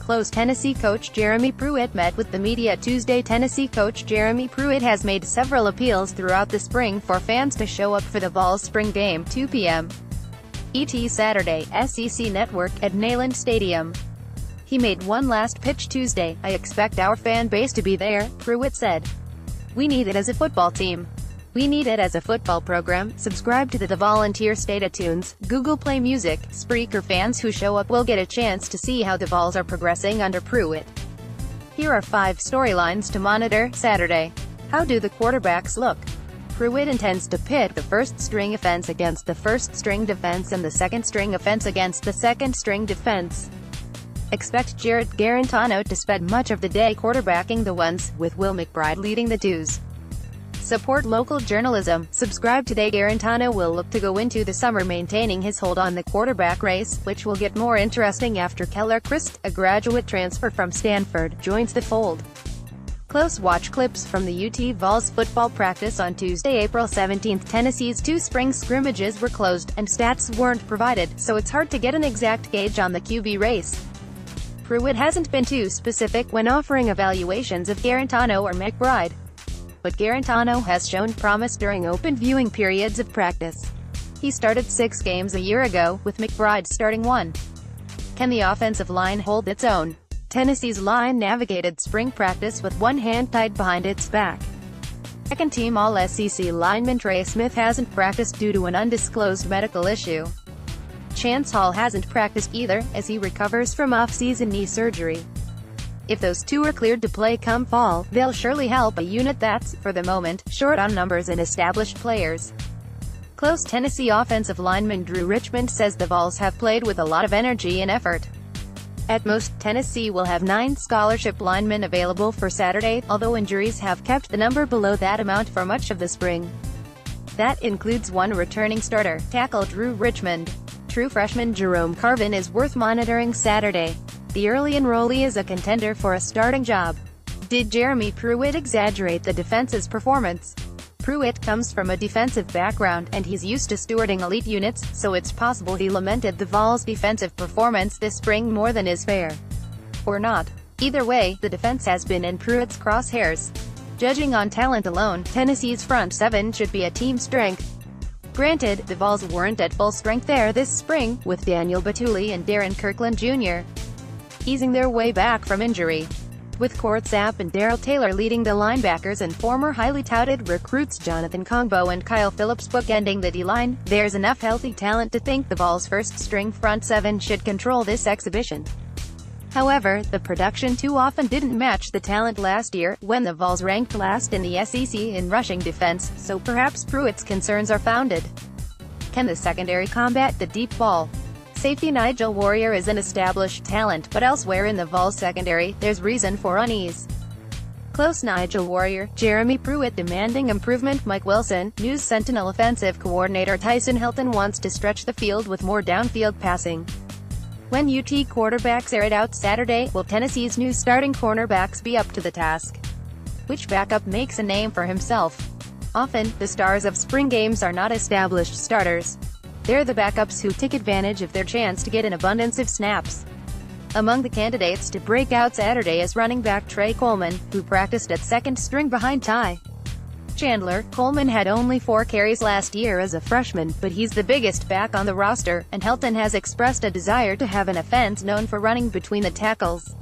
close Tennessee coach Jeremy Pruitt met with the media Tuesday. Tennessee coach Jeremy Pruitt has made several appeals throughout the spring for fans to show up for the Vols spring game, 2 p.m. ET Saturday, SEC Network, at Neyland Stadium. He made one last pitch Tuesday. "I expect our fan base to be there," Pruitt said. "We need it as a football team. We need it as a football program." Subscribe to the Volunteer State iTunes, Google Play Music, Spreaker. Fans who show up will get a chance to see how the Vols are progressing under Pruitt. Here are 5 storylines to monitor. Saturday. How do the quarterbacks look? Pruitt intends to pit the first-string offense against the first-string defense and the second-string offense against the second-string defense. Expect Jarrett Guarantano to spend much of the day quarterbacking the ones, with Will McBride leading the twos. Support local journalism. Subscribe today. Guarantano will look to go into the summer maintaining his hold on the quarterback race, which will get more interesting after Keller Christ, a graduate transfer from Stanford, joins the fold. Close watch clips from the UT Vols football practice on Tuesday, April 17. Tennessee's 2 spring scrimmages were closed, and stats weren't provided, so it's hard to get an exact gauge on the QB race. Pruitt hasn't been too specific when offering evaluations of Guarantano or McBride, but Guarantano has shown promise during open viewing periods of practice. He started 6 games a year ago, with McBride starting 1. Can the offensive line hold its own? Tennessee's line navigated spring practice with one hand tied behind its back. Second-team All-SEC lineman Trey Smith hasn't practiced due to an undisclosed medical issue. Chance Hall hasn't practiced either, as he recovers from off-season knee surgery. If those 2 are cleared to play come fall, they'll surely help a unit that's, for the moment, short on numbers and established players. Close Tennessee offensive lineman Drew Richmond says the Vols have played with a lot of energy and effort. At most, Tennessee will have 9 scholarship linemen available for Saturday, although injuries have kept the number below that amount for much of the spring. That includes 1 returning starter, tackle Drew Richmond. True freshman Jerome Carvin is worth monitoring Saturday. The early enrollee is a contender for a starting job. Did Jeremy Pruitt exaggerate the defense's performance? Pruitt comes from a defensive background, and he's used to stewarding elite units, so it's possible he lamented the Vols' defensive performance this spring more than is fair. Or not. Either way, the defense has been in Pruitt's crosshairs. Judging on talent alone, Tennessee's front 7 should be a team strength. Granted, the Vols weren't at full strength there this spring, with Daniel Batuli and Darren Kirkland Jr. easing their way back from injury. With Court Sapp and Darrell Taylor leading the linebackers and former highly touted recruits Jonathan Kongbo and Kyle Phillips bookending the D-line, there's enough healthy talent to think the Vols' first-string front 7 should control this exhibition. However, the production too often didn't match the talent last year, when the Vols ranked last in the SEC in rushing defense, so perhaps Pruitt's concerns are founded. Can the secondary combat the deep ball? Safety Nigel Warrior is an established talent, but elsewhere in the Vols secondary, there's reason for unease. Close Nigel Warrior, Jeremy Pruitt demanding improvement. Mike Wilson, News Sentinel offensive coordinator Tyson Hilton wants to stretch the field with more downfield passing. When UT quarterbacks air it out Saturday, will Tennessee's new starting cornerbacks be up to the task? Which backup makes a name for himself? Often, the stars of spring games are not established starters. They're the backups who take advantage of their chance to get an abundance of snaps. Among the candidates to break out Saturday is running back Trey Coleman, who practiced at second string behind Ty Chandler. Coleman had only 4 carries last year as a freshman, but he's the biggest back on the roster, and Hilton has expressed a desire to have an offense known for running between the tackles.